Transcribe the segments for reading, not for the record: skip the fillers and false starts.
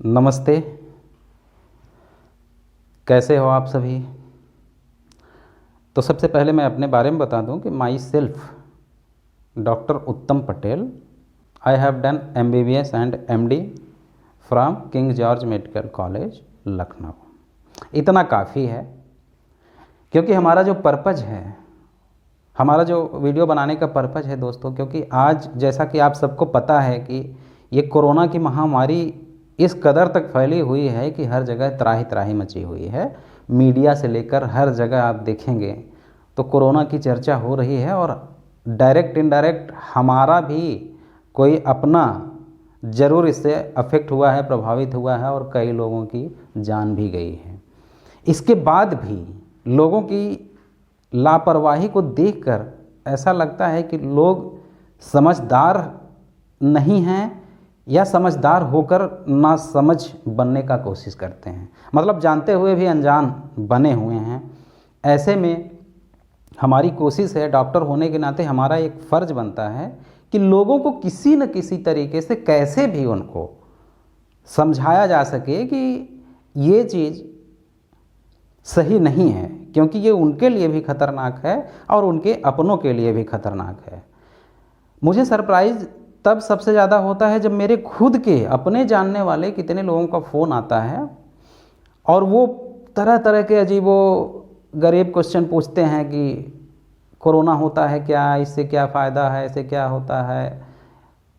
नमस्ते। कैसे हो आप सभी। तो सबसे पहले मैं अपने बारे में बता दूं कि माई सेल्फ डॉक्टर उत्तम Patel, I have done MBBS and MD from king George medical college Lucknow. इतना काफ़ी है, क्योंकि हमारा जो पर्पज़ है, हमारा जो वीडियो बनाने का पर्पज़ है दोस्तों, क्योंकि आज जैसा कि आप सबको पता है कि ये कोरोना की महामारी इस कदर तक फैली हुई है कि हर जगह त्राही त्राही मची हुई है। मीडिया से लेकर हर जगह आप देखेंगे तो कोरोना की चर्चा हो रही है, और डायरेक्ट इनडायरेक्ट हमारा भी कोई अपना ज़रूर इससे अफेक्ट हुआ है, प्रभावित हुआ है, और कई लोगों की जान भी गई है। इसके बाद भी लोगों की लापरवाही को देखकर ऐसा लगता है कि लोग समझदार नहीं हैं, या समझदार होकर ना समझ बनने का कोशिश करते हैं, मतलब जानते हुए भी अनजान बने हुए हैं। ऐसे में हमारी कोशिश है, डॉक्टर होने के नाते हमारा एक फ़र्ज़ बनता है कि लोगों को किसी न किसी तरीके से कैसे भी उनको समझाया जा सके कि ये चीज़ सही नहीं है, क्योंकि ये उनके लिए भी खतरनाक है और उनके अपनों के लिए भी खतरनाक है। मुझे सरप्राइज़ तब सबसे ज़्यादा होता है जब मेरे खुद के अपने जानने वाले कितने लोगों का फ़ोन आता है और वो तरह तरह के अजीबो गरीब क्वेश्चन पूछते हैं कि कोरोना होता है क्या, इससे क्या फ़ायदा है, इससे क्या होता है,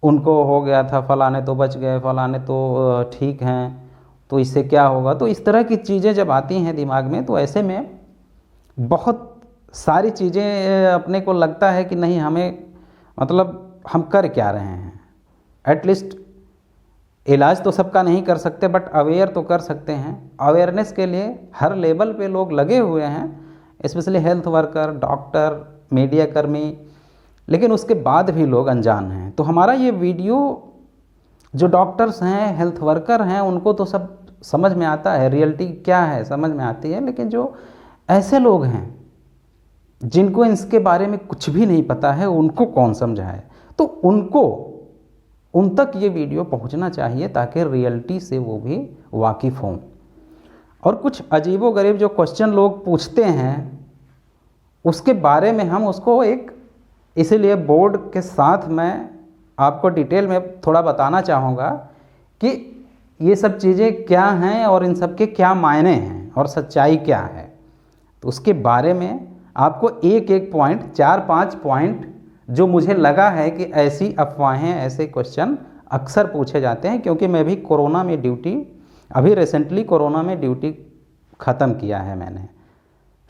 उनको हो गया था, फलाने तो बच गए, फलाने तो ठीक हैं, तो इससे क्या होगा। तो इस तरह की चीज़ें जब आती हैं दिमाग में, तो ऐसे में बहुत सारी चीज़ें अपने को लगता है कि नहीं, हमें मतलब हम कर क्या रहे हैं। एटलीस्ट इलाज तो सबका नहीं कर सकते, बट अवेयर तो कर सकते हैं। अवेयरनेस के लिए हर लेवल पे लोग लगे हुए हैं, specially health worker, doctor, media कर्मी, लेकिन उसके बाद भी लोग अनजान हैं। तो हमारा ये वीडियो, जो डॉक्टर्स हैं, हेल्थ वर्कर हैं, उनको तो सब समझ में आता है, रियलिटी क्या है समझ में आती है, लेकिन जो ऐसे लोग हैं जिनको इसके बारे में कुछ भी नहीं पता है, उनको कौन समझाए। तो उन तक ये वीडियो पहुंचना चाहिए, ताकि रियलिटी से वो भी वाकिफ़ हों। और कुछ अजीबोगरीब जो क्वेश्चन लोग पूछते हैं, उसके बारे में हम उसको इसीलिए बोर्ड के साथ मैं आपको डिटेल में थोड़ा बताना चाहूँगा कि ये सब चीज़ें क्या हैं और इन सब के क्या मायने हैं और सच्चाई क्या है। तो उसके बारे में आपको एक एक पॉइंट, 4-5 पॉइंट जो मुझे लगा है कि ऐसी अफवाहें, ऐसे क्वेश्चन अक्सर पूछे जाते हैं, क्योंकि मैं भी कोरोना में ड्यूटी, अभी रिसेंटली कोरोना में ड्यूटी ख़त्म किया है मैंने,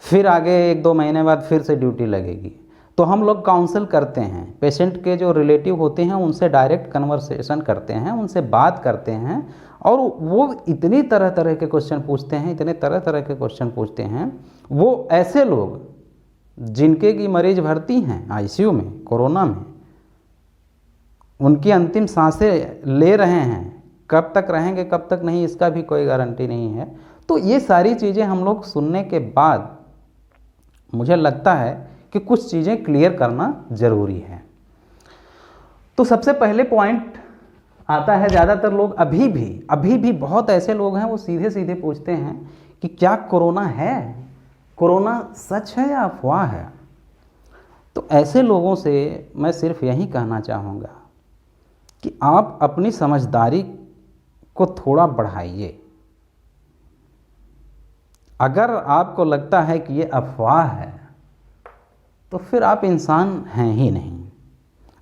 फिर आगे 1-2 महीने बाद फिर से ड्यूटी लगेगी। तो हम लोग काउंसल करते हैं, पेशेंट के जो रिलेटिव होते हैं उनसे डायरेक्ट कन्वर्सेशन करते हैं, उनसे बात करते हैं, और वो इतनी तरह तरह के क्वेश्चन पूछते हैं, इतने तरह तरह के क्वेश्चन पूछते हैं। वो ऐसे लोग जिनके की मरीज भर्ती हैं ICU में कोरोना में, उनकी अंतिम सांसें ले रहे हैं, कब तक रहेंगे कब तक नहीं, इसका भी कोई गारंटी नहीं है। तो ये सारी चीज़ें हम लोग सुनने के बाद मुझे लगता है कि कुछ चीज़ें क्लियर करना ज़रूरी है। तो सबसे पहले पॉइंट आता है, ज़्यादातर लोग अभी भी बहुत ऐसे लोग हैं, वो सीधे सीधे पूछते हैं कि क्या कोरोना है, कोरोना सच है या अफवाह है। तो ऐसे लोगों से मैं सिर्फ यही कहना चाहूँगा कि आप अपनी समझदारी को थोड़ा बढ़ाइए। अगर आपको लगता है कि ये अफवाह है, तो फिर आप इंसान हैं ही नहीं।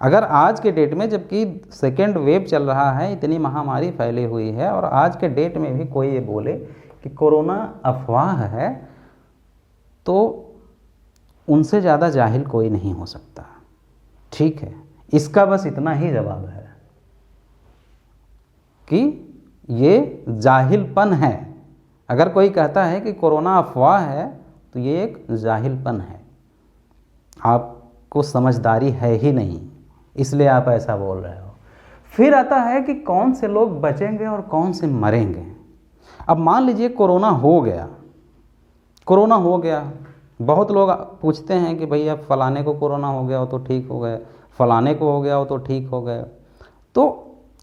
अगर आज के डेट में, जबकि सेकेंड वेव चल रहा है, इतनी महामारी फैली हुई है, और आज के डेट में भी कोई ये बोले कि कोरोना अफवाह है, तो उनसे ज़्यादा जाहिल कोई नहीं हो सकता। ठीक है, इसका बस इतना ही जवाब है कि ये जाहिलपन है। अगर कोई कहता है कि कोरोना अफवाह है, तो ये एक जाहिलपन है, आपको समझदारी है ही नहीं, इसलिए आप ऐसा बोल रहे हो। फिर आता है कि कौन से लोग बचेंगे और कौन से मरेंगे। अब मान लीजिए कोरोना हो गया, बहुत लोग पूछते हैं कि भैया फलाने को कोरोना हो गया हो तो ठीक हो गए, फलाने को हो गया हो तो ठीक हो गए। तो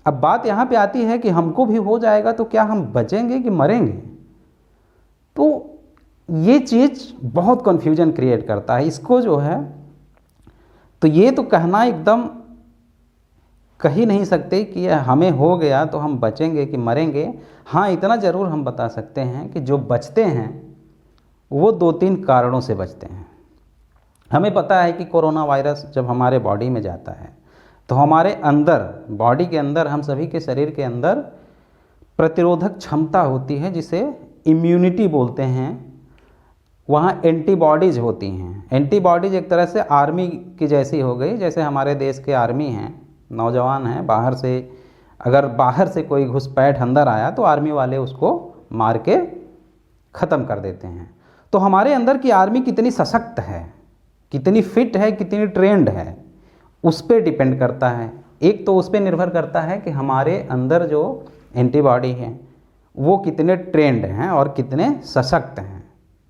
अब बात यहाँ पे आती है कि हमको भी हो जाएगा तो क्या हम बचेंगे कि मरेंगे। तो ये चीज़ बहुत कन्फ्यूजन क्रिएट करता है। इसको जो है तो ये तो कहना एकदम कह ही नहीं सकते कि हमें हो गया तो हम बचेंगे कि मरेंगे। हाँ, इतना ज़रूर हम बता सकते हैं कि जो बचते हैं वो 2-3 कारणों से बचते हैं। हमें पता है कि कोरोना वायरस जब हमारे बॉडी में जाता है तो हमारे अंदर, बॉडी के अंदर, हम सभी के शरीर के अंदर प्रतिरोधक क्षमता होती है जिसे इम्यूनिटी बोलते हैं। वहाँ एंटीबॉडीज़ होती हैं। एंटीबॉडीज़ एक तरह से आर्मी की जैसी हो गई। जैसे हमारे देश के आर्मी हैं, नौजवान हैं, बाहर से अगर बाहर से कोई घुसपैठ अंदर आया तो आर्मी वाले उसको मार के ख़त्म कर देते हैं। तो हमारे अंदर की आर्मी कितनी सशक्त है, कितनी फिट है, कितनी ट्रेंड है, उस पर डिपेंड करता है। एक तो उस पर निर्भर करता है कि हमारे अंदर जो एंटीबॉडी हैं वो कितने ट्रेंड हैं और कितने सशक्त हैं,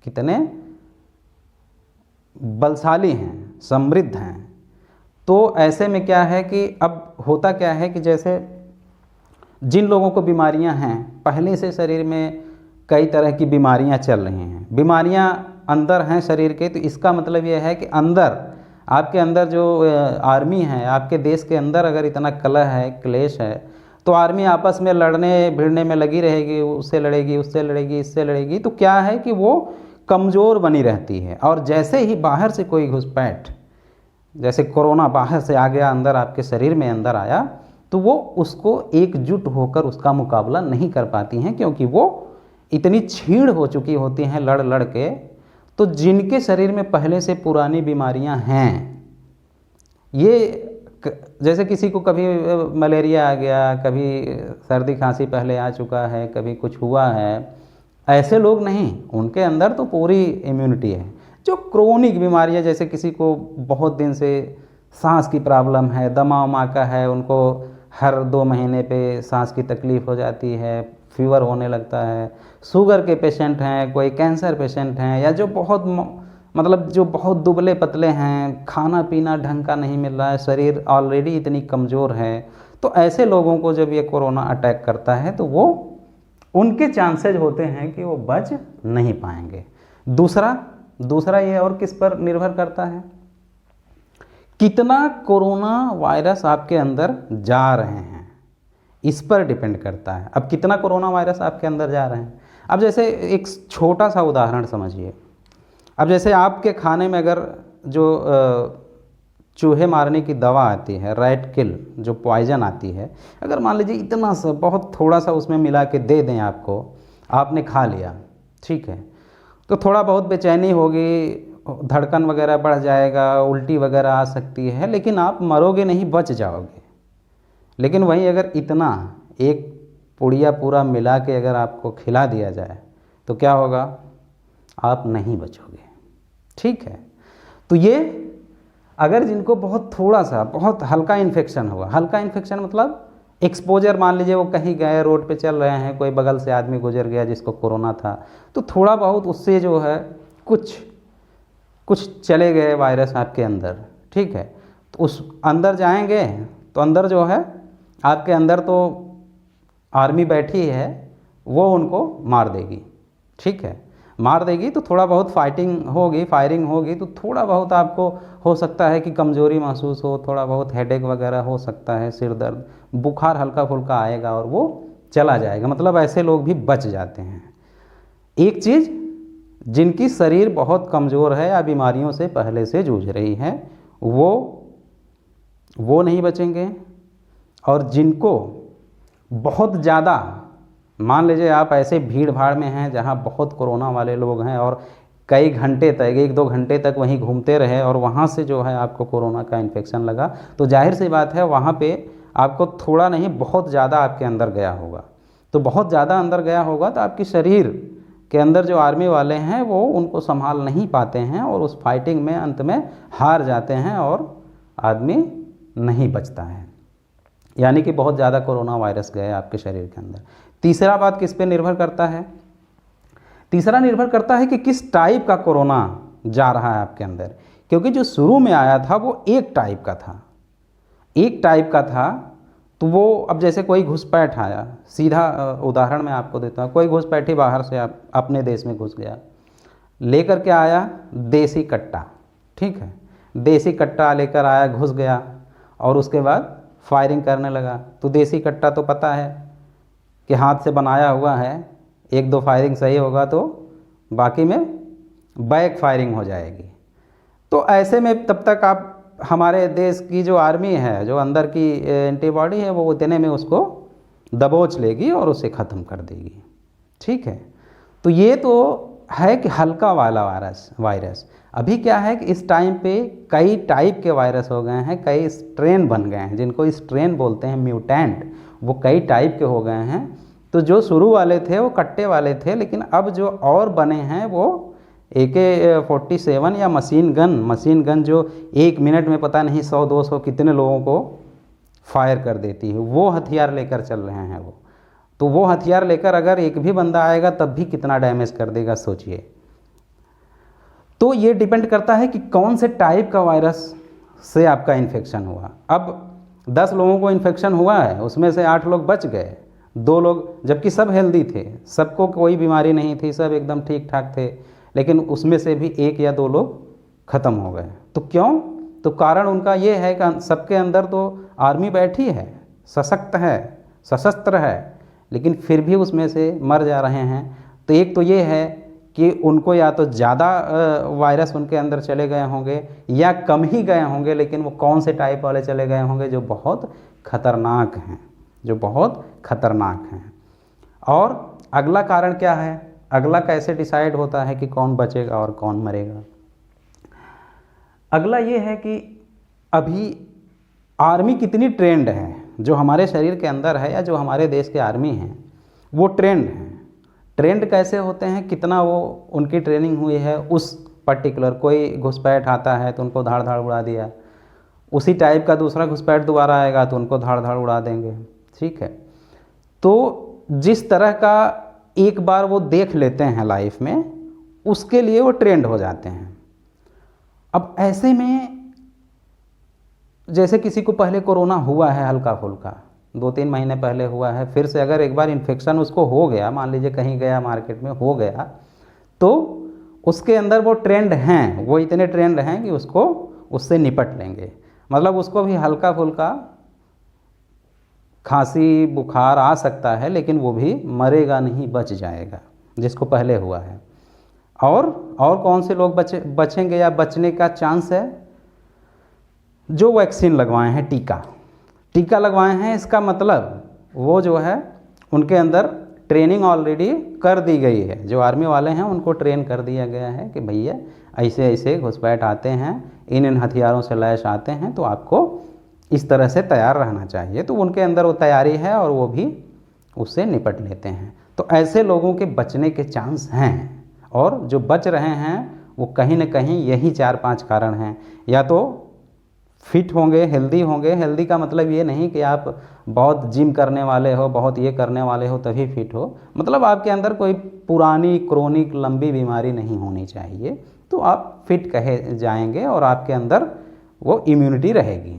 कितने बलशाली हैं, समृद्ध हैं। तो ऐसे में क्या है कि अब होता क्या है कि जैसे जिन लोगों को बीमारियां हैं, पहले से शरीर में कई तरह की बीमारियां चल रही हैं, बीमारियां अंदर हैं शरीर के, तो इसका मतलब यह है कि अंदर, आपके अंदर जो आर्मी है, आपके देश के अंदर अगर इतना कलह है, क्लेश है, तो आर्मी आपस में लड़ने भिड़ने में लगी रहेगी, उससे लड़ेगी, उससे लड़ेगी, इससे लड़ेगी। तो क्या है कि वो कमज़ोर बनी रहती है। और जैसे ही बाहर से कोई घुसपैठ, जैसे कोरोना बाहर से आ गया, अंदर आपके शरीर में अंदर आया, तो वो उसको एकजुट होकर उसका मुकाबला नहीं कर पाती हैं, क्योंकि वो इतनी छीड़ हो चुकी होती हैं लड़ लड़ के। तो जिनके शरीर में पहले से पुरानी बीमारियां हैं, ये जैसे किसी को कभी मलेरिया आ गया, कभी सर्दी खांसी पहले आ चुका है, कभी कुछ हुआ है, ऐसे लोग नहीं, उनके अंदर तो पूरी इम्यूनिटी है। जो क्रोनिक बीमारियां, जैसे किसी को बहुत दिन से सांस की प्रॉब्लम है, दमा उमा का है, उनको हर 2 महीने पे सांस की तकलीफ़ हो जाती है, फीवर होने लगता है, शुगर के पेशेंट हैं, कोई कैंसर पेशेंट हैं, या जो बहुत मतलब जो बहुत दुबले पतले हैं, खाना पीना ढंग का नहीं मिल रहा है, शरीर ऑलरेडी इतनी कमज़ोर है, तो ऐसे लोगों को जब ये कोरोना अटैक करता है तो वो, उनके चांसेज होते हैं कि वो बच नहीं पाएंगे। दूसरा ये और किस पर निर्भर करता है, कितना कोरोना वायरस आपके अंदर जा रहे हैं, इस पर डिपेंड करता है। अब कितना कोरोना वायरस आपके अंदर जा रहे हैं, अब जैसे एक छोटा सा उदाहरण समझिए। अब जैसे आपके खाने में अगर जो चूहे मारने की दवा आती है, रैट किल, जो पॉइजन आती है, अगर मान लीजिए इतना सा, बहुत थोड़ा सा उसमें मिला के दे दें आपको, आपने खा लिया, ठीक है, तो थोड़ा बहुत बेचैनी होगी, धड़कन वगैरह बढ़ जाएगा, उल्टी वगैरह आ सकती है, लेकिन आप मरोगे नहीं, बच जाओगे। लेकिन वहीं अगर इतना एक पुड़िया पूरा मिला के अगर आपको खिला दिया जाए तो क्या होगा, आप नहीं बचोगे। ठीक है, तो ये अगर जिनको बहुत थोड़ा सा, बहुत हल्का इन्फेक्शन हुआ, हल्का इन्फेक्शन मतलब एक्सपोजर, मान लीजिए वो कहीं गए, रोड पे चल रहे हैं, कोई बगल से आदमी गुजर गया जिसको कोरोना था, तो थोड़ा बहुत उससे जो है कुछ चले गए वायरस आपके अंदर, ठीक है, तो उस अंदर जाएंगे तो अंदर जो है आपके अंदर तो आर्मी बैठी है, वो उनको मार देगी, ठीक है, मार देगी। तो थोड़ा बहुत फाइटिंग होगी, फायरिंग होगी, तो थोड़ा बहुत आपको हो सकता है कि कमज़ोरी महसूस हो, थोड़ा बहुत हेडेक वगैरह हो सकता है, सिर दर्द, बुखार हल्का फुल्का आएगा और वो चला जाएगा। मतलब ऐसे लोग भी बच जाते हैं। एक चीज़, जिनकी शरीर बहुत कमज़ोर है या बीमारियों से पहले से जूझ रही है, वो नहीं बचेंगे। और जिनको बहुत ज़्यादा, मान लीजिए आप ऐसे भीड़ भाड़ में हैं जहां बहुत कोरोना वाले लोग हैं और कई घंटे तक, 1-2 घंटे तक वहीं घूमते रहे और वहां से जो है आपको कोरोना का इन्फेक्शन लगा, तो जाहिर सी बात है वहां पे आपको थोड़ा नहीं, बहुत ज़्यादा आपके अंदर गया होगा। तो बहुत ज़्यादा अंदर गया होगा तो आपकी शरीर के अंदर जो आर्मी वाले हैं वो उनको संभाल नहीं पाते हैं और उस फाइटिंग में अंत में हार जाते हैं और आदमी नहीं बचता है। यानी कि बहुत ज़्यादा कोरोना वायरस गए आपके शरीर के अंदर। तीसरा बात किस पे निर्भर करता है, तीसरा निर्भर करता है कि किस टाइप का कोरोना जा रहा है आपके अंदर। क्योंकि जो शुरू में आया था वो एक टाइप का था, तो तो वो अब जैसे कोई घुसपैठ आया, सीधा उदाहरण मैं आपको देता हूँ, कोई घुसपैठी बाहर से अपने देश में घुस गया, लेकर के आया देसी कट्टा, ठीक है, देसी कट्टा लेकर आया, घुस गया और उसके बाद फायरिंग करने लगा। तो देसी कट्टा तो पता है कि हाथ से बनाया हुआ है, एक दो फायरिंग सही होगा तो बाकी में बैक फायरिंग हो जाएगी। तो ऐसे में तब तक आप हमारे देश की जो आर्मी है, जो अंदर की एंटीबॉडी है, वो इतने में उसको दबोच लेगी और उसे ख़त्म कर देगी, ठीक है। तो ये तो है कि हल्का वाला वायरस। अभी क्या है कि इस टाइम पे कई टाइप के वायरस हो गए हैं, कई स्ट्रेन बन गए हैं, जिनको स्ट्रेन बोलते हैं, म्यूटेंट, वो कई टाइप के हो गए हैं। तो जो शुरू वाले थे वो कट्टे वाले थे, लेकिन अब जो और बने हैं वो AK-47 या मशीन गन जो 1 मिनट में पता नहीं 100-200 कितने लोगों को फायर कर देती है, वो हथियार लेकर चल रहे हैं वो। तो वो हथियार लेकर अगर एक भी बंदा आएगा तब भी कितना डैमेज कर देगा, सोचिए। तो ये डिपेंड करता है कि कौन से टाइप का वायरस से आपका इन्फेक्शन हुआ। अब 10 लोगों को इन्फेक्शन हुआ है, उसमें से 8 लोग बच गए, 2 लोग, जबकि सब हेल्दी थे, सबको कोई बीमारी नहीं थी, सब एकदम ठीक ठाक थे, लेकिन उसमें से भी 1 या 2 लोग ख़त्म हो गए। तो क्यों? तो कारण उनका ये है कि सबके अंदर तो आर्मी बैठी है, सशक्त है, सशस्त्र है, लेकिन फिर भी उसमें से मर जा रहे हैं। तो एक तो ये है कि उनको या तो ज़्यादा वायरस उनके अंदर चले गए होंगे या कम ही गए होंगे, लेकिन वो कौन से टाइप वाले चले गए होंगे जो बहुत खतरनाक हैं, जो बहुत खतरनाक हैं। और अगला कारण क्या है? अगला कैसे डिसाइड होता है कि कौन बचेगा और कौन मरेगा? अगला ये है कि अभी आर्मी कितनी ट्रेंड है, जो हमारे शरीर के अंदर है या जो हमारे देश के आर्मी हैं वो ट्रेंड हैं। ट्रेंड कैसे होते हैं, कितना वो उनकी ट्रेनिंग हुई है, उस पर्टिकुलर कोई घुसपैठ आता है तो उनको धाड़ धाड़ उड़ा दिया, उसी टाइप का दूसरा घुसपैठ दोबारा आएगा तो उनको धाड़ धाड़ उड़ा देंगे, ठीक है। तो जिस तरह का एक बार वो देख लेते हैं लाइफ में, उसके लिए वो ट्रेंड हो जाते हैं। अब ऐसे में जैसे किसी को पहले कोरोना हुआ है हल्का फुल्का, 2-3 महीने पहले हुआ है, फिर से अगर एक बार इन्फेक्शन उसको हो गया, मान लीजिए कहीं गया मार्केट में हो गया, तो उसके अंदर वो ट्रेंड हैं, वो इतने ट्रेंड हैं कि उसको उससे निपट लेंगे। मतलब उसको भी हल्का फुल्का खांसी बुखार आ सकता है, लेकिन वो भी मरेगा नहीं, बच जाएगा, जिसको पहले हुआ है। और कौन से लोग बचेंगे या बचने का चांस है? जो वैक्सीन लगवाए हैं, टीका लगवाए हैं, इसका मतलब वो जो है उनके अंदर ट्रेनिंग ऑलरेडी कर दी गई है। जो आर्मी वाले हैं उनको ट्रेन कर दिया गया है कि भैया ऐसे ऐसे घुसपैठ आते हैं, इन हथियारों से लैस आते हैं, तो आपको इस तरह से तैयार रहना चाहिए। तो उनके अंदर वो तैयारी है और वो भी उससे निपट लेते हैं। तो ऐसे लोगों के बचने के चांस हैं, और जो बच रहे हैं वो कहीं न कहीं यही 4-5 कारण हैं। या तो फिट होंगे, हेल्दी होंगे। हेल्दी का मतलब ये नहीं कि आप बहुत जिम करने वाले हो, बहुत ये करने वाले हो तभी फिट हो, मतलब आपके अंदर कोई पुरानी क्रोनिक लंबी बीमारी नहीं होनी चाहिए, तो आप फिट कहे जाएंगे और आपके अंदर वो इम्यूनिटी रहेगी।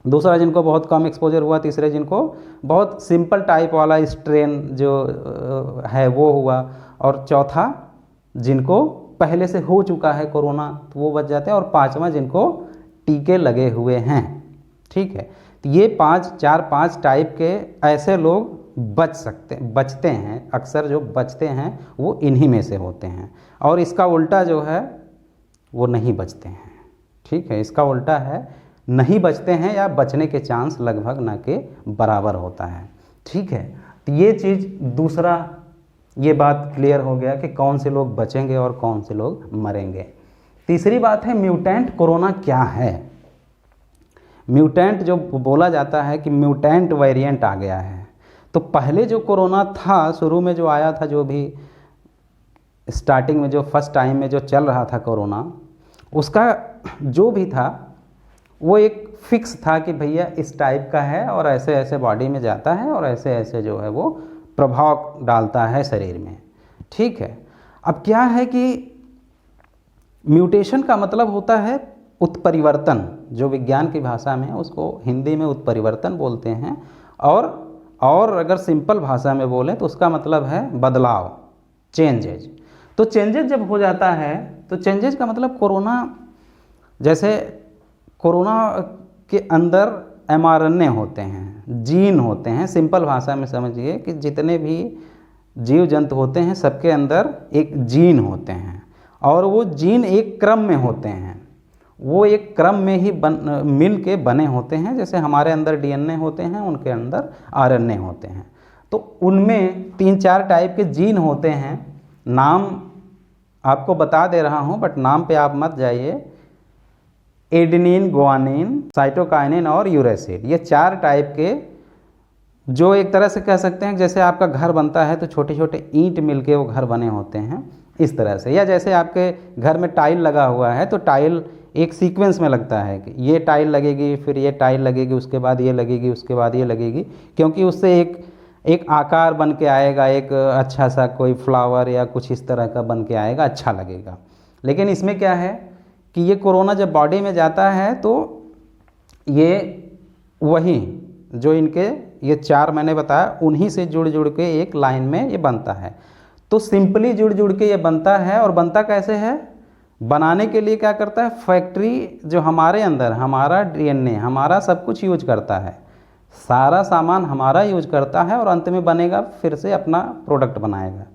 दूसरा, जिनको बहुत कम एक्सपोजर हुआ। तीसरे, जिनको बहुत सिंपल टाइप वाला स्ट्रेन जो है वो हुआ। और चौथा, जिनको पहले से हो चुका है कोरोना तो वो बच जाते हैं। और 5वां, जिनको टीके लगे हुए हैं, ठीक है। तो ये 4-5 टाइप के ऐसे लोग बचते हैं। अक्सर जो बचते हैं वो इन्हीं में से होते हैं। और इसका उल्टा जो है वो नहीं बचते हैं, ठीक है। इसका उल्टा है, नहीं बचते हैं या बचने के चांस लगभग न के बराबर होता है, ठीक है। तो ये चीज़, दूसरा ये बात क्लियर हो गया कि कौन से लोग बचेंगे और कौन से लोग मरेंगे। तीसरी बात है म्यूटेंट कोरोना क्या है। म्यूटेंट जो बोला जाता है कि म्यूटेंट वेरिएंट आ गया है। तो पहले जो कोरोना था, शुरू में जो आया था, जो भी स्टार्टिंग में जो फर्स्ट टाइम में जो चल रहा था कोरोना, उसका जो भी था वो एक फिक्स था कि भैया इस टाइप का है और ऐसे ऐसे बॉडी में जाता है और ऐसे ऐसे जो है वो प्रभाव डालता है शरीर में, ठीक है। अब क्या है कि म्यूटेशन का मतलब होता है उत्परिवर्तन, जो विज्ञान की भाषा में उसको हिंदी में उत्परिवर्तन बोलते हैं। और अगर सिंपल भाषा में बोलें तो उसका मतलब है बदलाव, चेंजेज। तो चेंजेज जब हो जाता है तो चेंजेज का मतलब कोरोना, जैसे कोरोना के अंदर mRNA होते हैं, जीन होते हैं। सिंपल भाषा में समझिए कि जितने भी जीव जंतु होते हैं सबके अंदर एक जीन होते हैं, और वो जीन एक क्रम में होते हैं, वो एक क्रम में ही मिल के बने होते हैं। जैसे हमारे अंदर DNA होते हैं, उनके अंदर RNA होते हैं। तो उनमें 3-4 टाइप के जीन होते हैं। नाम आपको बता दे रहा हूँ, बट नाम पे आप मत जाइए। एडेनिन, गुआनिन, साइटोकाइनिन और यूरेसिल, ये 4 टाइप के, जो एक तरह से कह सकते हैं जैसे आपका घर बनता है तो छोटे छोटे ईंट मिलके वो घर बने होते हैं, इस तरह से। या जैसे आपके घर में टाइल लगा हुआ है तो टाइल एक सीक्वेंस में लगता है कि ये टाइल लगेगी, फिर ये टाइल लगेगी, उसके बाद ये लगेगी, उसके बाद ये लगेगी, क्योंकि उससे एक आकार बन के आएगा, एक अच्छा सा कोई फ्लावर या कुछ इस तरह का बन के आएगा, अच्छा लगेगा। लेकिन इसमें क्या है कि ये कोरोना जब बॉडी में जाता है तो ये वही जो इनके ये 4 मैंने बताया उन्हीं से जुड़ जुड़ के एक लाइन में ये बनता है। तो सिंपली जुड़ जुड़ के ये बनता है। और बनता कैसे है? बनाने के लिए क्या करता है? फैक्ट्री जो हमारे अंदर, हमारा DNA, हमारा सब कुछ यूज करता है, सारा सामान हमारा यूज करता है, और अंत में बनेगा, फिर से अपना प्रोडक्ट बनाएगा।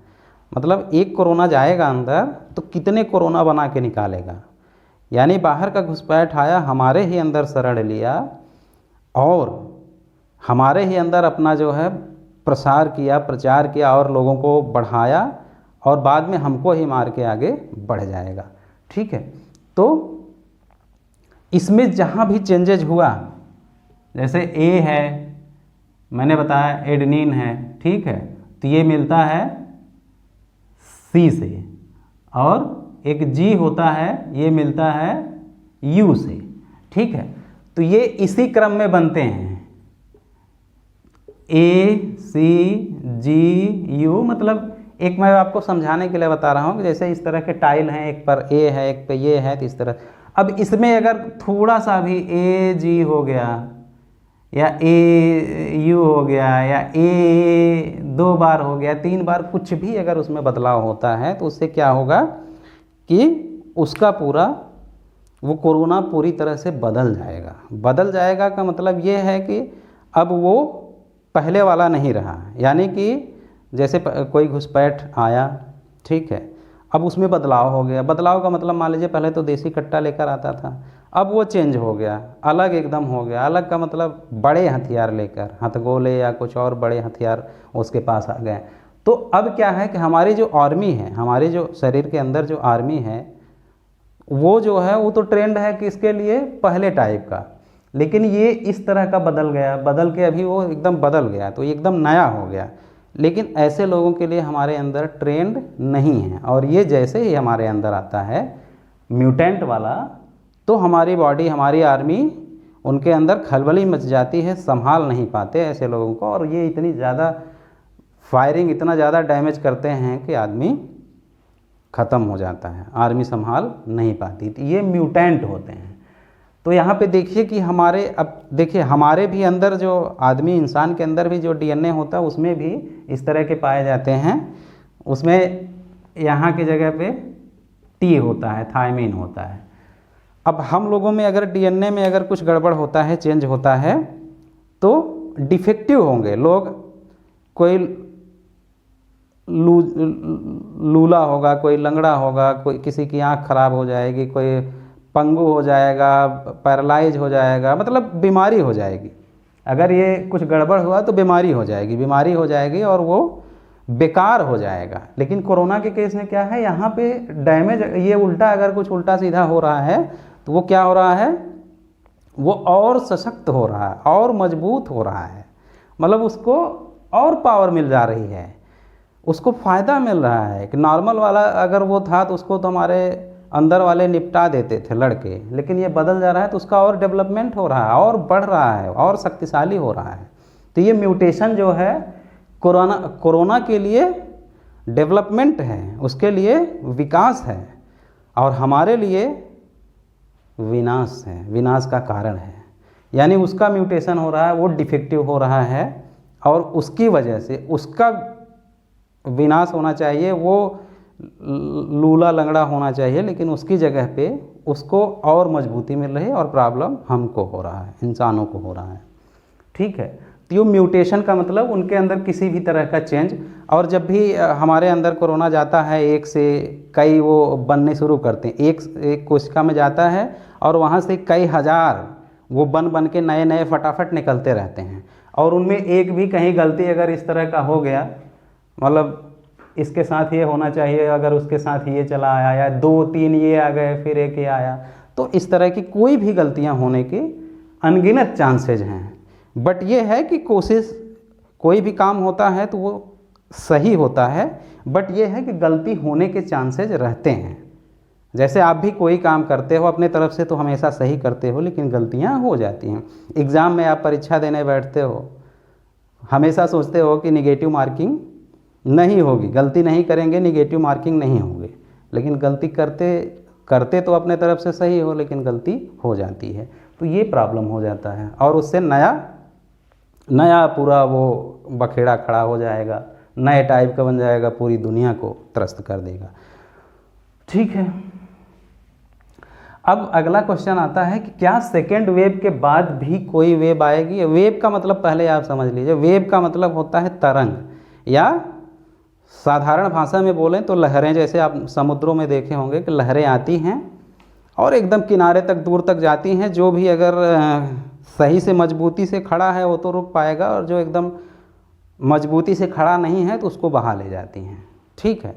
मतलब एक कोरोना जाएगा अंदर तो कितने कोरोना बना के निकालेगा। यानी बाहर का घुसपैठ आया, हमारे ही अंदर शरण लिया और हमारे ही अंदर अपना जो है प्रसार किया, प्रचार किया और लोगों को बढ़ाया, और बाद में हमको ही मार के आगे बढ़ जाएगा। ठीक है, तो इसमें जहाँ भी चेंजेज हुआ, जैसे ए है, मैंने बताया एडेनिन है, ठीक है, तो ये मिलता है सी से, और एक जी होता है, ये मिलता है यू से। ठीक है, तो ये इसी क्रम में बनते हैं, ए सी जी यू। मतलब एक मैं आपको समझाने के लिए बता रहा हूँ कि जैसे इस तरह के टाइल हैं, एक पर ए है, एक पे ये है, तो इस तरह। अब इसमें अगर थोड़ा सा भी ए जी हो गया, या ए यू हो गया, या ए 2 बार हो गया, 3 बार, कुछ भी अगर उसमें बदलाव होता है तो उससे क्या होगा कि उसका पूरा वो कोरोना पूरी तरह से बदल जाएगा। बदल जाएगा का मतलब ये है कि अब वो पहले वाला नहीं रहा। यानी कि जैसे कोई घुसपैठ आया, ठीक है, अब उसमें बदलाव हो गया। बदलाव का मतलब मान लीजिए पहले तो देसी कट्टा लेकर आता था, अब वो चेंज हो गया, अलग एकदम हो गया। अलग का मतलब बड़े हथियार लेकर, हथगोले या कुछ और बड़े हथियार उसके पास आ गए। तो अब क्या है कि हमारी जो आर्मी है, हमारे जो शरीर के अंदर जो आर्मी है, वो जो है वो तो ट्रेंड है कि इसके लिए पहले टाइप का, लेकिन ये इस तरह का बदल गया, बदल के अभी वो एकदम बदल गया, तो एकदम नया हो गया। लेकिन ऐसे लोगों के लिए हमारे अंदर ट्रेंड नहीं है, और ये जैसे ही हमारे अंदर आता है म्यूटेंट वाला, तो हमारी बॉडी, हमारी आर्मी, उनके अंदर खलबली मच जाती है, संभाल नहीं पाते ऐसे लोगों को, और ये इतनी ज़्यादा फायरिंग, इतना ज़्यादा डैमेज करते हैं कि आदमी ख़त्म हो जाता है, आर्मी संभाल नहीं पाती। तो ये म्यूटेंट होते हैं। तो यहाँ पे देखिए कि हमारे, अब देखिए हमारे भी अंदर जो आदमी, इंसान के अंदर भी जो DNA होता है उसमें भी इस तरह के पाए जाते हैं। उसमें यहाँ की जगह पे T होता है, थायमिन होता है। अब हम लोगों में अगर DNA में अगर कुछ गड़बड़ होता है, चेंज होता है, तो डिफेक्टिव होंगे लोग। कोई लूला होगा, कोई लंगड़ा होगा, कोई किसी की आँख खराब हो जाएगी, कोई पंगु हो जाएगा, पैरालाइज हो जाएगा, मतलब बीमारी हो जाएगी। अगर ये कुछ गड़बड़ हुआ तो बीमारी हो जाएगी, बीमारी हो जाएगी और वो बेकार हो जाएगा। लेकिन कोरोना के केस में क्या है, यहाँ पे डैमेज, ये उल्टा, अगर कुछ उल्टा सीधा हो रहा है तो वो क्या हो रहा है, वो और सशक्त हो रहा है, और मजबूत हो रहा है। मतलब उसको और पावर मिल जा रही है, उसको फ़ायदा मिल रहा है। कि नॉर्मल वाला अगर वो था तो उसको तो हमारे अंदर वाले निपटा देते थे लड़के, लेकिन ये बदल जा रहा है तो उसका और डेवलपमेंट हो रहा है, और बढ़ रहा है, और शक्तिशाली हो रहा है। तो ये म्यूटेशन जो है कोरोना के लिए डेवलपमेंट है, उसके लिए विकास है, और हमारे लिए विनाश है, विनाश का कारण है। यानी उसका म्यूटेशन हो रहा है, वो डिफेक्टिव हो रहा है, और उसकी वजह से उसका विनाश होना चाहिए, वो लूला लंगड़ा होना चाहिए, लेकिन उसकी जगह पे उसको और मजबूती मिल रही है और प्रॉब्लम हमको हो रहा है, इंसानों को हो रहा है। ठीक है, तो ये म्यूटेशन का मतलब उनके अंदर किसी भी तरह का चेंज, और जब भी हमारे अंदर कोरोना जाता है एक से कई वो बनने शुरू करते हैं, एक कोशिका में जाता है और वहाँ से कई हज़ार वो बन के नए नए फटाफट निकलते रहते हैं, और उनमें एक भी कहीं गलती अगर इस तरह का हो गया, मतलब इसके साथ ये होना चाहिए, अगर उसके साथ ये चला आया या 2-3 ये आ गए फिर एक ये आया, तो इस तरह की कोई भी गलतियां होने के अनगिनत चांसेज हैं। बट ये है कि कोशिश, कोई भी काम होता है तो वो सही होता है, बट ये है कि गलती होने के चांसेज रहते हैं। जैसे आप भी कोई काम करते हो अपने तरफ से तो हमेशा सही करते हो, लेकिन गलतियां हो जाती हैं। एग्ज़ाम में आप परीक्षा देने बैठते हो, हमेशा सोचते हो कि निगेटिव मार्किंग नहीं होगी, गलती नहीं करेंगे निगेटिव मार्किंग नहीं होगी, लेकिन गलती करते करते तो अपने तरफ से सही हो, लेकिन गलती हो जाती है, तो ये प्रॉब्लम हो जाता है, और उससे नया पूरा वो बखेड़ा खड़ा हो जाएगा, नए टाइप का बन जाएगा, पूरी दुनिया को त्रस्त कर देगा। ठीक है, अब अगला क्वेश्चन आता है कि क्या सेकेंड वेव के बाद भी कोई वेव आएगी? वेव का मतलब पहले आप समझ लीजिए, वेव का मतलब होता है तरंग, या साधारण भाषा में बोलें तो लहरें। जैसे आप समुद्रों में देखे होंगे कि लहरें आती हैं और एकदम किनारे तक दूर तक जाती हैं, जो भी अगर सही से मजबूती से खड़ा है वो तो रुक पाएगा, और जो एकदम मजबूती से खड़ा नहीं है तो उसको बहा ले जाती हैं। ठीक है,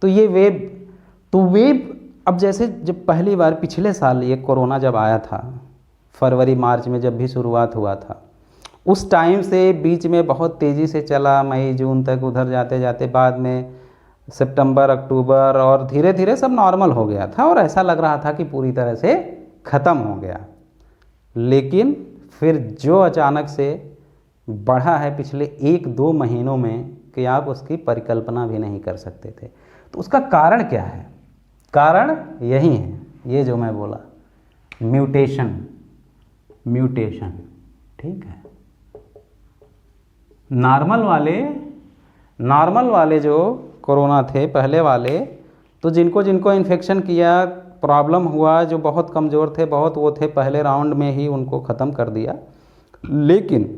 तो ये वेव अब जैसे जब पहली बार पिछले साल ये कोरोना जब आया था, फरवरी मार्च में जब भी शुरुआत हुआ था, उस टाइम से बीच में बहुत तेज़ी से चला, मई जून तक, उधर जाते जाते बाद में सितंबर अक्टूबर, और धीरे धीरे सब नॉर्मल हो गया था और ऐसा लग रहा था कि पूरी तरह से ख़त्म हो गया। लेकिन फिर जो अचानक से बढ़ा है पिछले 1-2 महीनों में कि आप उसकी परिकल्पना भी नहीं कर सकते थे। तो उसका कारण क्या है? कारण यही है, ये जो मैं बोला, म्यूटेशन। ठीक है, नॉर्मल वाले जो कोरोना थे पहले वाले, तो जिनको इन्फेक्शन किया, प्रॉब्लम हुआ, जो बहुत कमज़ोर थे, बहुत वो थे, पहले राउंड में ही उनको ख़त्म कर दिया। लेकिन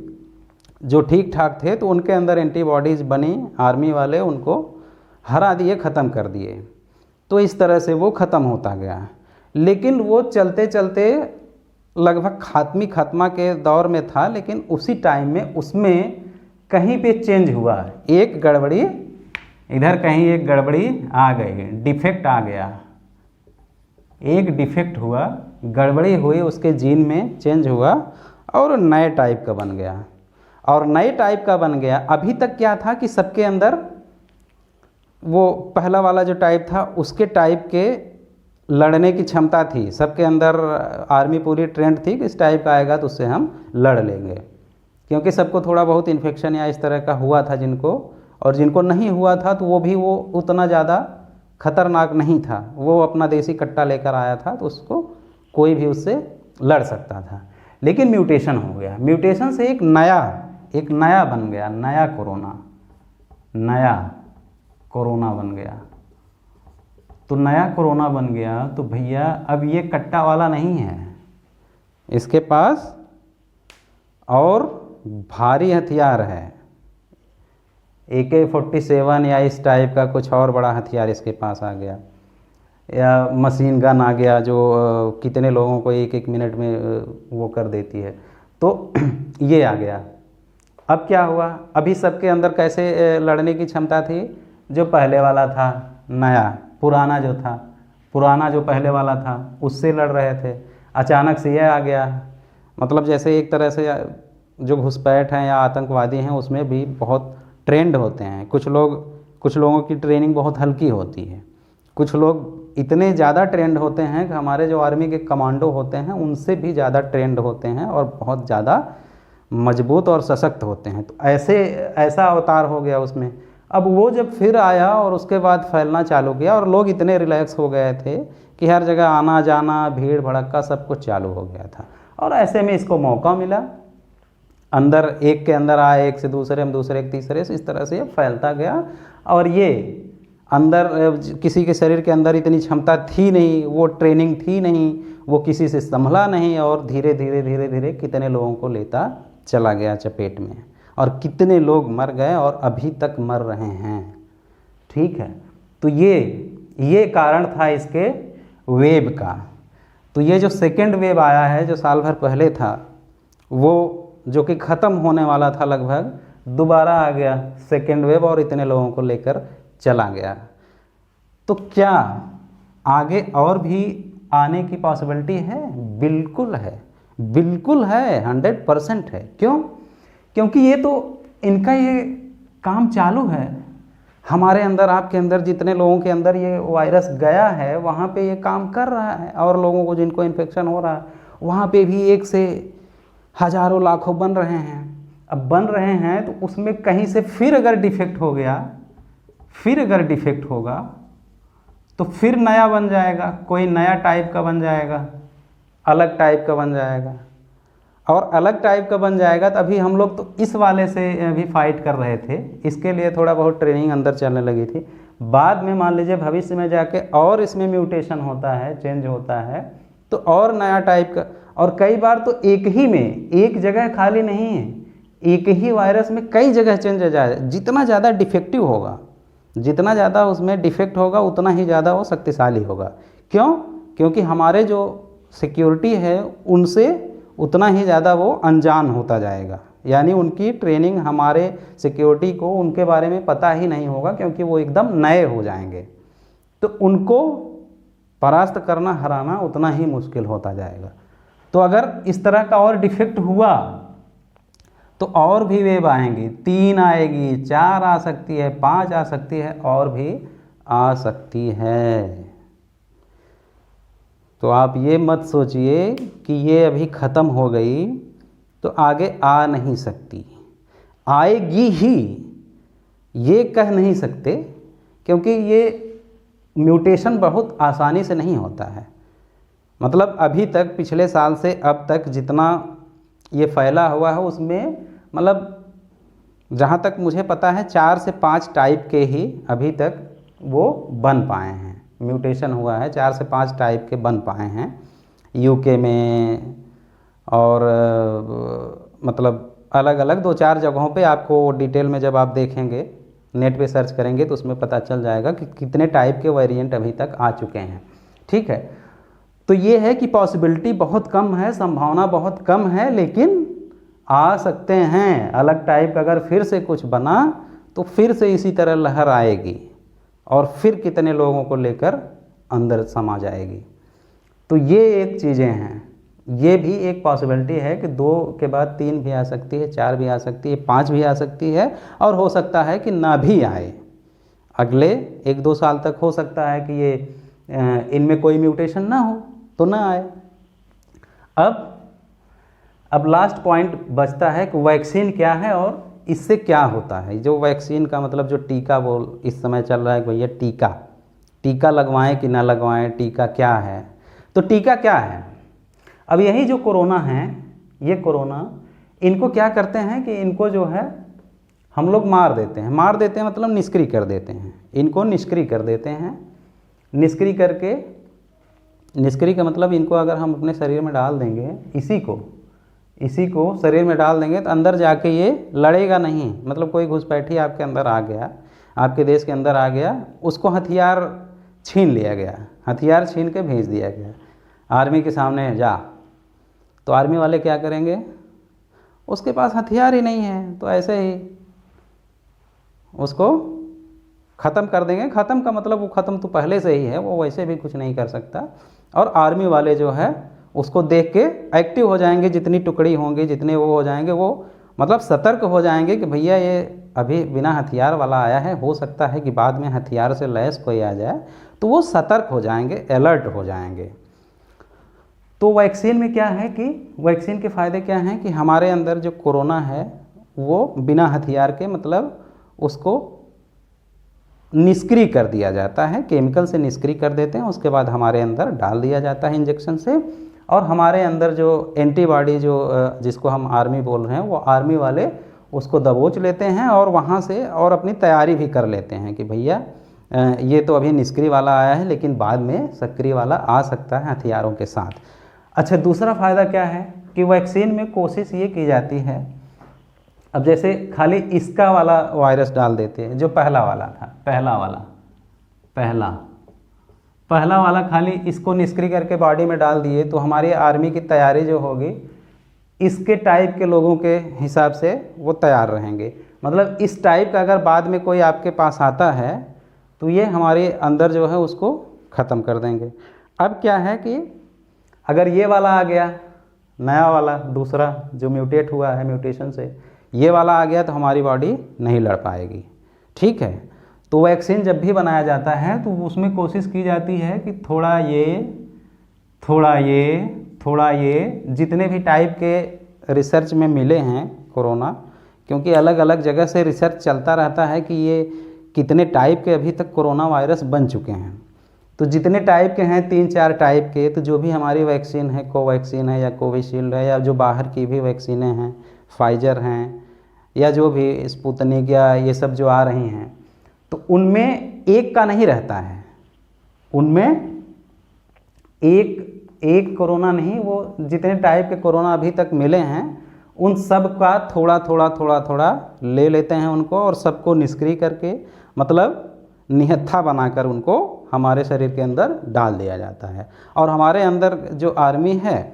जो ठीक ठाक थे तो उनके अंदर एंटीबॉडीज़ बनी, आर्मी वाले उनको हरा दिए, ख़त्म कर दिए, तो इस तरह से वो ख़त्म होता गया। लेकिन वो चलते चलते लगभग खात्मा के दौर में था, लेकिन उसी टाइम में उसमें कहीं पे चेंज हुआ, एक गड़बड़ी इधर, कहीं एक गड़बड़ी आ गई, डिफेक्ट आ गया, एक डिफेक्ट हुआ, गड़बड़ी हुई, उसके जीन में चेंज हुआ और नए टाइप का बन गया। और नए टाइप का बन गया, अभी तक क्या था कि सबके अंदर वो पहला वाला जो टाइप था उसके टाइप के लड़ने की क्षमता थी, सबके अंदर आर्मी पूरी ट्रेंड थी कि इस टाइप का आएगा तो उससे हम लड़ लेंगे, क्योंकि सबको थोड़ा बहुत इन्फेक्शन या इस तरह का हुआ था और जिनको नहीं हुआ था तो वो उतना ज़्यादा खतरनाक नहीं था, वो अपना देसी कट्टा लेकर आया था तो उसको कोई भी उससे लड़ सकता था। लेकिन म्यूटेशन हो गया, म्यूटेशन से एक नया बन गया, नया कोरोना बन गया। तो नया कोरोना बन गया तो भैया अब ये कट्टा वाला नहीं है, इसके पास और भारी हथियार है, AK-47 या इस टाइप का कुछ और बड़ा हथियार इसके पास आ गया, या मशीन गन आ गया जो कितने लोगों को एक मिनट में वो कर देती है, तो ये आ गया। अब क्या हुआ, अभी सबके अंदर कैसे लड़ने की क्षमता थी? जो पहले वाला था, पुराना जो पहले वाला था उससे लड़ रहे थे, अचानक से यह आ गया। मतलब जैसे एक तरह से जो घुसपैठ हैं या आतंकवादी हैं उसमें भी बहुत ट्रेंड होते हैं, कुछ लोगों की ट्रेनिंग बहुत हल्की होती है, कुछ लोग इतने ज़्यादा ट्रेंड होते हैं कि हमारे जो आर्मी के कमांडो होते हैं उनसे भी ज़्यादा ट्रेंड होते हैं और बहुत ज़्यादा मजबूत और सशक्त होते हैं। तो ऐसा अवतार हो गया उसमें। अब वो जब फिर आया और उसके बाद फैलना चालू किया और लोग इतने रिलैक्स हो गए थे कि हर जगह आना जाना, भीड़ भड़क्का सब कुछ चालू हो गया था, और ऐसे में इसको मौका मिला अंदर एक के अंदर आया, एक से दूसरे में, दूसरे के तीसरे से, इस तरह से ये फैलता गया। और ये अंदर किसी के शरीर के अंदर इतनी क्षमता थी नहीं, वो ट्रेनिंग थी नहीं, वो किसी से संभला नहीं, और धीरे धीरे धीरे धीरे कितने लोगों को लेता चला गया चपेट में, और कितने लोग मर गए और अभी तक मर रहे हैं। ठीक है, तो ये कारण था इसके वेव का। तो ये जो सेकेंड वेव आया है, जो साल भर पहले था, वो जो कि ख़त्म होने वाला था लगभग, दोबारा आ गया सेकेंड वेव और इतने लोगों को लेकर चला गया। तो क्या आगे और भी आने की पॉसिबिलिटी है? बिल्कुल है, बिल्कुल है, 100% है। क्यों? क्योंकि ये तो इनका ये काम चालू है। हमारे अंदर, आपके अंदर, जितने लोगों के अंदर ये वायरस गया है, वहाँ पे ये काम कर रहा है, और लोगों को जिनको इन्फेक्शन हो रहा है वहाँ पे भी 1 से हज़ारों लाखों बन रहे हैं। अब बन रहे हैं तो उसमें कहीं से फिर अगर डिफेक्ट हो गया, फिर अगर डिफेक्ट होगा तो फिर नया बन जाएगा, कोई नया टाइप का बन जाएगा, अलग टाइप का बन जाएगा। और अलग टाइप का बन जाएगा तो अभी हम लोग तो इस वाले से अभी फाइट कर रहे थे, इसके लिए थोड़ा बहुत ट्रेनिंग अंदर चलने लगी थी। बाद में मान लीजिए भविष्य में जाके और इसमें म्यूटेशन होता है, चेंज होता है, तो और नया टाइप का। और कई बार तो एक ही में, एक जगह खाली नहीं है, एक ही वायरस में कई जगह चेंज हो जाए। जितना ज़्यादा डिफेक्टिव होगा, जितना ज़्यादा उसमें डिफेक्ट होगा, उतना ही ज़्यादा वो शक्तिशाली होगा। क्यों? क्योंकि हमारे जो सिक्योरिटी है उनसे उतना ही ज़्यादा वो अनजान होता जाएगा, यानी उनकी ट्रेनिंग हमारे सिक्योरिटी को उनके बारे में पता ही नहीं होगा, क्योंकि वो एकदम नए हो जाएंगे। तो उनको परास्त करना, हराना उतना ही मुश्किल होता जाएगा। तो अगर इस तरह का और डिफेक्ट हुआ तो और भी वेव आएंगी, 3 आएगी, 4 आ सकती है, 5 आ सकती है, और भी आ सकती है। तो आप ये मत सोचिए कि ये अभी ख़त्म हो गई तो आगे आ नहीं सकती, आएगी ही, ये कह नहीं सकते, क्योंकि ये म्यूटेशन बहुत आसानी से नहीं होता है। मतलब अभी तक, पिछले साल से अब तक जितना ये फैला हुआ है उसमें, मतलब जहाँ तक मुझे पता है 4 से 5 टाइप के ही अभी तक वो बन पाए हैं, म्यूटेशन हुआ है, 4 से 5 टाइप के बन पाए हैं यूके में। और मतलब अलग अलग 2-4 जगहों पे आपको डिटेल में जब आप देखेंगे, नेट पे सर्च करेंगे तो उसमें पता चल जाएगा कि कितने टाइप के वेरिएंट अभी तक आ चुके हैं। ठीक है, तो ये है कि पॉसिबिलिटी बहुत कम है, संभावना बहुत कम है, लेकिन आ सकते हैं। अलग टाइप का अगर फिर से कुछ बना तो फिर से इसी तरह लहर आएगी और फिर कितने लोगों को लेकर अंदर समा जाएगी। तो ये एक चीज़ें हैं, ये भी एक पॉसिबिलिटी है कि 2 के बाद 3 भी आ सकती है, 4 भी आ सकती है, 5 भी आ सकती है, और हो सकता है कि ना भी आए। अगले 1-2 साल तक हो सकता है कि ये इनमें कोई म्यूटेशन ना हो तो ना आए। अब लास्ट पॉइंट बचता है कि वैक्सीन क्या है और इससे क्या होता है। जो वैक्सीन का मतलब जो टीका बोल इस समय चल रहा है कि भैया टीका लगवाएं कि ना लगवाएं, टीका क्या है। तो टीका क्या है? अब यही जो कोरोना है, ये कोरोना, इनको क्या करते हैं कि इनको जो है हम लोग मार देते हैं मतलब निष्क्रिय कर देते हैं, इनको निष्क्रिय कर देते हैं। निष्क्रिय करके, निष्क्रिय का मतलब इनको अगर हम अपने शरीर में डाल देंगे, इसी को शरीर में डाल देंगे तो अंदर जाके ये लड़ेगा नहीं। मतलब कोई घुसपैठी आपके अंदर आ गया, आपके देश के अंदर आ गया, उसको हथियार छीन लिया गया, हथियार छीन के भेज दिया गया आर्मी के सामने जा, तो आर्मी वाले क्या करेंगे? उसके पास हथियार ही नहीं है, तो ऐसे ही उसको ख़त्म कर देंगे। ख़त्म का मतलब वो ख़त्म तो पहले से ही है, वो वैसे भी कुछ नहीं कर सकता। और आर्मी वाले जो है उसको देख के एक्टिव हो जाएंगे, जितनी टुकड़ी होंगी, जितने वो हो जाएंगे, वो मतलब सतर्क हो जाएंगे कि भैया ये अभी बिना हथियार वाला आया है, हो सकता है कि बाद में हथियार से लैस कोई आ जाए, तो वो सतर्क हो जाएंगे, अलर्ट हो जाएंगे। तो वैक्सीन में क्या है कि वैक्सीन के फ़ायदे क्या हैं कि हमारे अंदर जो कोरोना है वो बिना हथियार के, मतलब उसको निष्क्रिय कर दिया जाता है, केमिकल से निष्क्रिय कर देते हैं, उसके बाद हमारे अंदर डाल दिया जाता है इंजेक्शन से, और हमारे अंदर जो एंटीबॉडी जो जिसको हम आर्मी बोल रहे हैं, वो आर्मी वाले उसको दबोच लेते हैं और वहाँ से और अपनी तैयारी भी कर लेते हैं कि भैया ये तो अभी निष्क्रिय वाला आया है, लेकिन बाद में सक्रिय वाला आ सकता है हथियारों के साथ। अच्छा, दूसरा फ़ायदा क्या है कि वैक्सीन में कोशिश ये की जाती है, अब जैसे खाली इसका वाला वायरस डाल देते हैं, जो पहला वाला था, पहला वाला खाली इसको निष्क्रिय करके बॉडी में डाल दिए, तो हमारी आर्मी की तैयारी जो होगी इसके टाइप के लोगों के हिसाब से वो तैयार रहेंगे। मतलब इस टाइप का अगर बाद में कोई आपके पास आता है तो ये हमारे अंदर जो है उसको ख़त्म कर देंगे। अब क्या है कि अगर ये वाला आ गया, नया वाला दूसरा जो म्यूटेट हुआ है, म्यूटेशन से ये वाला आ गया, तो हमारी बॉडी नहीं लड़ पाएगी। ठीक है, तो वैक्सीन जब भी बनाया जाता है तो उसमें कोशिश की जाती है कि थोड़ा ये जितने भी टाइप के रिसर्च में मिले हैं कोरोना, क्योंकि अलग अलग जगह से रिसर्च चलता रहता है कि ये कितने टाइप के अभी तक कोरोना वायरस बन चुके हैं। तो जितने टाइप के हैं, 3-4 टाइप के, तो जो भी हमारी वैक्सीन है, कोवैक्सीन है या कोविशील्ड है, या जो बाहर की भी वैक्सीनें हैं, फाइजर हैं, या जो भी स्पुतनिक या ये सब जो आ रही हैं, तो उनमें एक का नहीं रहता है, उनमें एक कोरोना नहीं, वो जितने टाइप के कोरोना अभी तक मिले हैं उन सब का थोड़ा ले लेते हैं उनको, और सबको निष्क्रिय करके, मतलब निहत्था बनाकर उनको हमारे शरीर के अंदर डाल दिया जाता है। और हमारे अंदर जो आर्मी है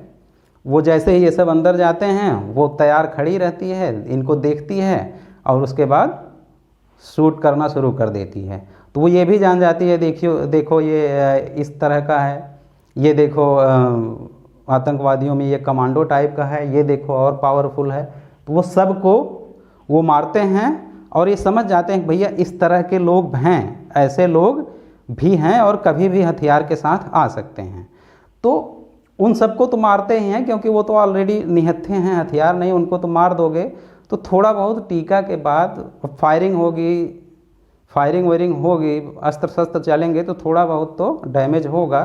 वो जैसे ही ये सब अंदर जाते हैं वो तैयार खड़ी रहती है, इनको देखती है और उसके बाद शूट करना शुरू कर देती है। तो वो ये भी जान जाती है, देखो ये इस तरह का है, ये देखो आतंकवादियों में ये कमांडो टाइप का है, ये देखो और पावरफुल है। तो वो सबको वो मारते हैं और ये समझ जाते हैं कि भैया इस तरह के लोग हैं, ऐसे लोग भी हैं और कभी भी हथियार के साथ आ सकते हैं। तो उन सबको तो मारते ही हैं, क्योंकि वो तो ऑलरेडी निहत्थे हैं, हथियार नहीं, उनको तो मार दोगे तो थोड़ा बहुत टीका के बाद फायरिंग वायरिंग होगी, अस्त्र शस्त्र चलेंगे तो थोड़ा बहुत तो डैमेज होगा।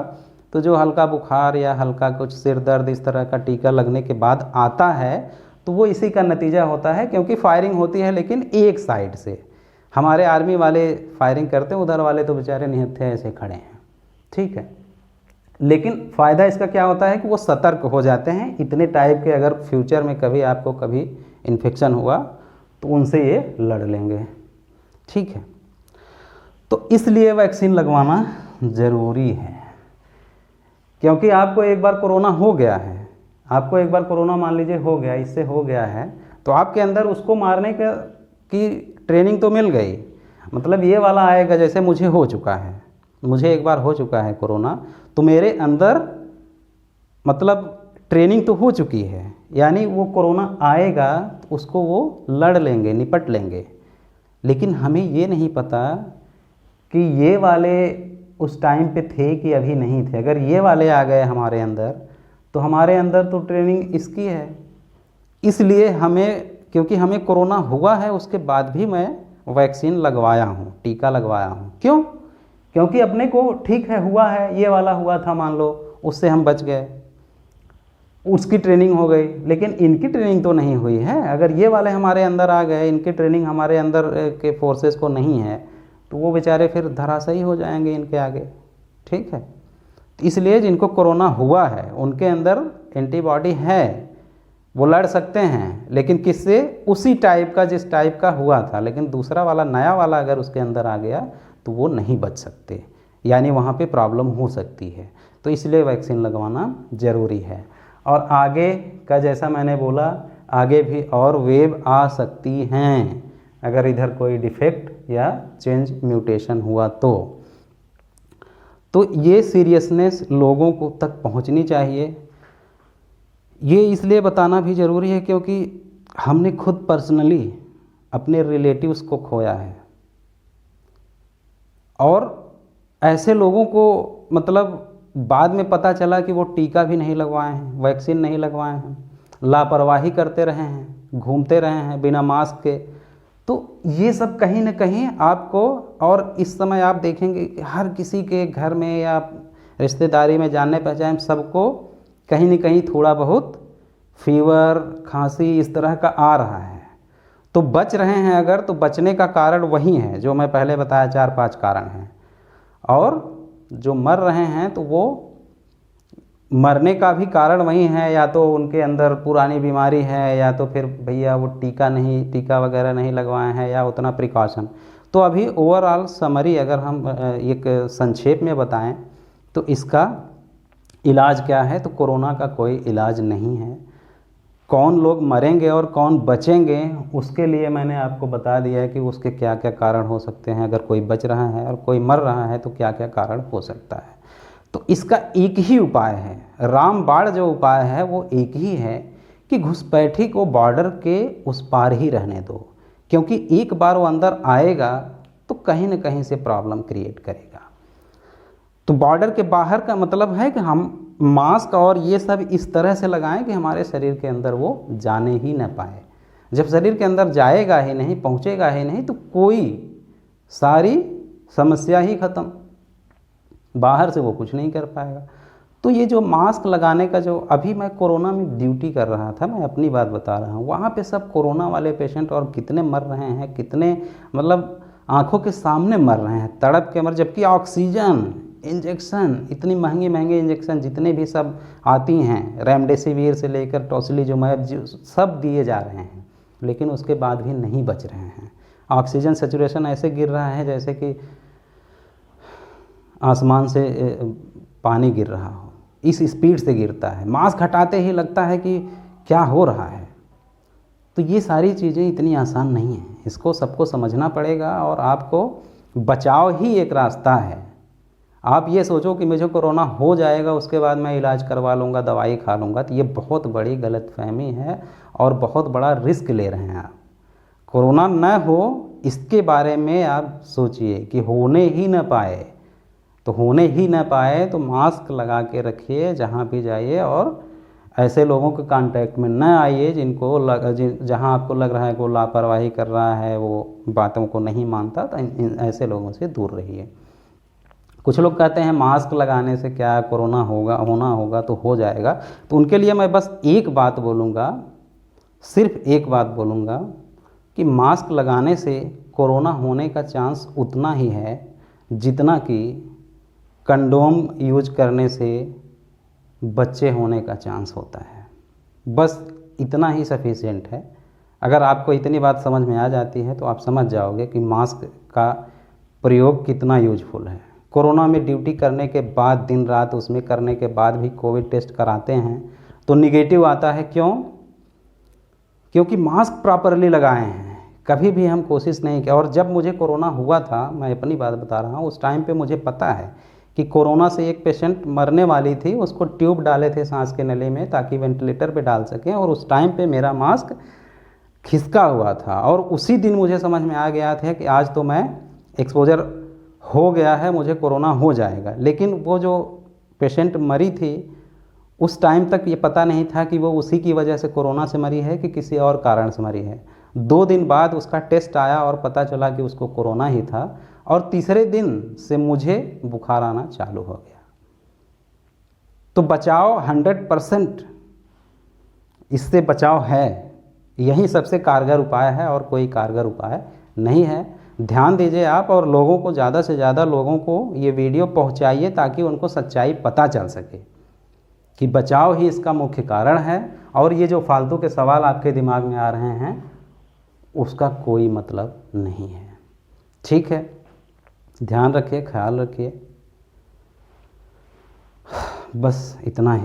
तो जो हल्का बुखार या हल्का कुछ सिर दर्द इस तरह का टीका लगने के बाद आता है, तो वो इसी का नतीजा होता है, क्योंकि फायरिंग होती है लेकिन एक साइड से। हमारे आर्मी वाले फायरिंग करते हैं, उधर वाले तो बेचारे निहत्थे ऐसे खड़े हैं। ठीक है, लेकिन फ़ायदा इसका क्या होता है कि वो सतर्क हो जाते हैं। इतने टाइप के अगर फ्यूचर में कभी आपको कभी इन्फेक्शन हुआ तो उनसे ये लड़ लेंगे। ठीक है, तो इसलिए वैक्सीन लगवाना ज़रूरी है, क्योंकि आपको एक बार कोरोना हो गया है, आपको एक बार कोरोना मान लीजिए हो गया, इससे हो गया है, तो आपके अंदर उसको मारने की ट्रेनिंग तो मिल गई। मतलब ये वाला आएगा, जैसे मुझे हो चुका है, मुझे एक बार हो चुका है कोरोना, तो मेरे अंदर मतलब ट्रेनिंग तो हो चुकी है, यानी वो कोरोना आएगा तो उसको वो लड़ लेंगे, निपट लेंगे। लेकिन हमें ये नहीं पता कि ये वाले उस टाइम पे थे कि अभी नहीं थे। अगर ये वाले आ गए हमारे अंदर तो हमारे अंदर तो ट्रेनिंग इसकी है। इसलिए हमें, क्योंकि हमें कोरोना हुआ है उसके बाद भी मैं वैक्सीन लगवाया हूँ, टीका लगवाया हूँ। क्यों? क्योंकि अपने को ठीक है, हुआ है, ये वाला हुआ था मान लो, उससे हम बच गए, उसकी ट्रेनिंग हो गई। लेकिन इनकी ट्रेनिंग तो नहीं हुई है। अगर ये वाले हमारे अंदर आ गए, इनकी ट्रेनिंग हमारे अंदर के फोर्सेस को नहीं है, तो वो बेचारे फिर धराशायी हो जाएंगे इनके आगे। ठीक है, इसलिए जिनको कोरोना हुआ है उनके अंदर एंटीबॉडी है, वो लड़ सकते हैं, लेकिन किससे? उसी टाइप का जिस टाइप का हुआ था। लेकिन दूसरा वाला, नया वाला अगर उसके अंदर आ गया तो वो नहीं बच सकते, यानी वहाँ पे प्रॉब्लम हो सकती है। तो इसलिए वैक्सीन लगवाना ज़रूरी है। और आगे का जैसा मैंने बोला, आगे भी और वेव आ सकती हैं अगर इधर कोई डिफेक्ट या चेंज म्यूटेशन हुआ तो ये सीरियसनेस लोगों को तक पहुंचनी चाहिए। ये इसलिए बताना भी ज़रूरी है क्योंकि हमने खुद पर्सनली अपने रिलेटिव्स को खोया है, और ऐसे लोगों को मतलब बाद में पता चला कि वो टीका भी नहीं लगवाए हैं, वैक्सीन नहीं लगवाए हैं, लापरवाही करते रहे हैं, घूमते रहे हैं बिना मास्क के। तो ये सब कहीं ना कहीं आपको, और इस समय आप देखेंगे कि हर किसी के घर में या रिश्तेदारी में, जानने पहचाने सबको कहीं न कहीं थोड़ा बहुत फीवर, खांसी इस तरह का आ रहा है, तो बच रहे हैं अगर, तो बचने का कारण वही है जो मैं पहले बताया, 4-5 कारण हैं। और जो मर रहे हैं तो वो मरने का भी कारण वही है, या तो उनके अंदर पुरानी बीमारी है, या तो फिर भैया वो टीका वगैरह नहीं लगवाए हैं, या उतना प्रिकॉशन। तो अभी ओवरऑल समरी अगर हम एक संक्षेप में बताएं तो इसका इलाज क्या है, तो कोरोना का कोई इलाज नहीं है। कौन लोग मरेंगे और कौन बचेंगे उसके लिए मैंने आपको बता दिया है कि उसके क्या क्या कारण हो सकते हैं। अगर कोई बच रहा है और कोई मर रहा है तो क्या क्या कारण हो सकता है। तो इसका एक ही उपाय है, रामबाण जो उपाय है वो एक ही है कि घुसपैठी को बॉर्डर के उस पार ही रहने दो, क्योंकि एक बार वो अंदर आएगा तो कहीं न कहीं से प्रॉब्लम क्रिएट करेगा। तो बॉर्डर के बाहर का मतलब है कि हम मास्क और ये सब इस तरह से लगाएं कि हमारे शरीर के अंदर वो जाने ही न पाए। जब शरीर के अंदर जाएगा ही नहीं, पहुंचेगा ही नहीं, तो कोई सारी समस्या ही ख़त्म, बाहर से वो कुछ नहीं कर पाएगा। तो ये जो मास्क लगाने का जो, अभी मैं कोरोना में ड्यूटी कर रहा था, मैं अपनी बात बता रहा हूँ, वहाँ पे सब कोरोना वाले पेशेंट और कितने मर रहे हैं, कितने मतलब आँखों के सामने मर रहे हैं तड़प के मर, जबकि ऑक्सीजन इंजेक्शन, इतनी महंगी महंगी इंजेक्शन जितने भी सब आती हैं, रेमडेसिविर से लेकर टोसिलीजुमैब सब दिए जा रहे हैं, लेकिन उसके बाद भी नहीं बच रहे हैं। ऑक्सीजन सैचुरेशन ऐसे गिर रहा है जैसे कि आसमान से पानी गिर रहा हो, इस स्पीड से गिरता है। मास्क हटाते ही लगता है कि क्या हो रहा है। तो ये सारी चीज़ें इतनी आसान नहीं हैं, इसको सबको समझना पड़ेगा। और आपको बचाव ही एक रास्ता है। आप ये सोचो कि मुझे कोरोना हो जाएगा उसके बाद मैं इलाज करवा लूँगा, दवाई खा लूँगा, तो ये बहुत बड़ी गलतफहमी है और बहुत बड़ा रिस्क ले रहे हैं आप। कोरोना न हो इसके बारे में आप सोचिए कि होने ही न पाए, तो होने ही न पाए तो मास्क लगा के रखिए जहाँ भी जाइए, और ऐसे लोगों के कांटेक्ट में न आइए जिनको जहाँ आपको लग रहा है कि वो लापरवाही कर रहा है, वो बातों को नहीं मानता, तो ऐसे लोगों से दूर रहिए। कुछ लोग कहते हैं मास्क लगाने से क्या कोरोना होना होगा तो हो जाएगा, तो उनके लिए मैं बस एक बात बोलूँगा, सिर्फ एक बात बोलूँगा कि मास्क लगाने से कोरोना होने का चांस उतना ही है जितना कि कंडोम यूज करने से बच्चे होने का चांस होता है। बस इतना ही सफिशिएंट है। अगर आपको इतनी बात समझ में आ जाती है तो आप समझ जाओगे कि मास्क का प्रयोग कितना यूजफुल है। कोरोना में ड्यूटी करने के बाद, दिन रात उसमें करने के बाद भी कोविड टेस्ट कराते हैं तो निगेटिव आता है। क्यों? क्योंकि मास्क प्रॉपरली लगाए हैं। कभी भी हम कोशिश नहीं की। और जब मुझे कोरोना हुआ था, मैं अपनी बात बता रहा हूँ, उस टाइम पे मुझे पता है कि कोरोना से एक पेशेंट मरने वाली थी, उसको ट्यूब डाले थे सांस के नली में ताकि वेंटिलेटर पे डाल सकें, और उस टाइम पे मेरा मास्क खिसका हुआ था। और उसी दिन मुझे समझ में आ गया था कि आज तो मैं एक्सपोजर हो गया है, मुझे कोरोना हो जाएगा। लेकिन वो जो पेशेंट मरी थी उस टाइम तक ये पता नहीं था कि वो उसी की वजह से कोरोना से मरी है कि किसी और कारण से मरी है। 2 दिन बाद उसका टेस्ट आया और पता चला कि उसको कोरोना ही था, और तीसरे दिन से मुझे बुखार आना चालू हो गया। तो बचाव 100% इससे बचाव है, यही सबसे कारगर उपाय है और कोई कारगर उपाय नहीं है। ध्यान दीजिए आप, और लोगों को, ज़्यादा से ज़्यादा लोगों को ये वीडियो पहुंचाइए ताकि उनको सच्चाई पता चल सके कि बचाव ही इसका मुख्य कारण है। और ये जो फालतू के सवाल आपके दिमाग में आ रहे हैं उसका कोई मतलब नहीं है। ठीक है, ध्यान रखिए, ख्याल रखिए, बस इतना ही।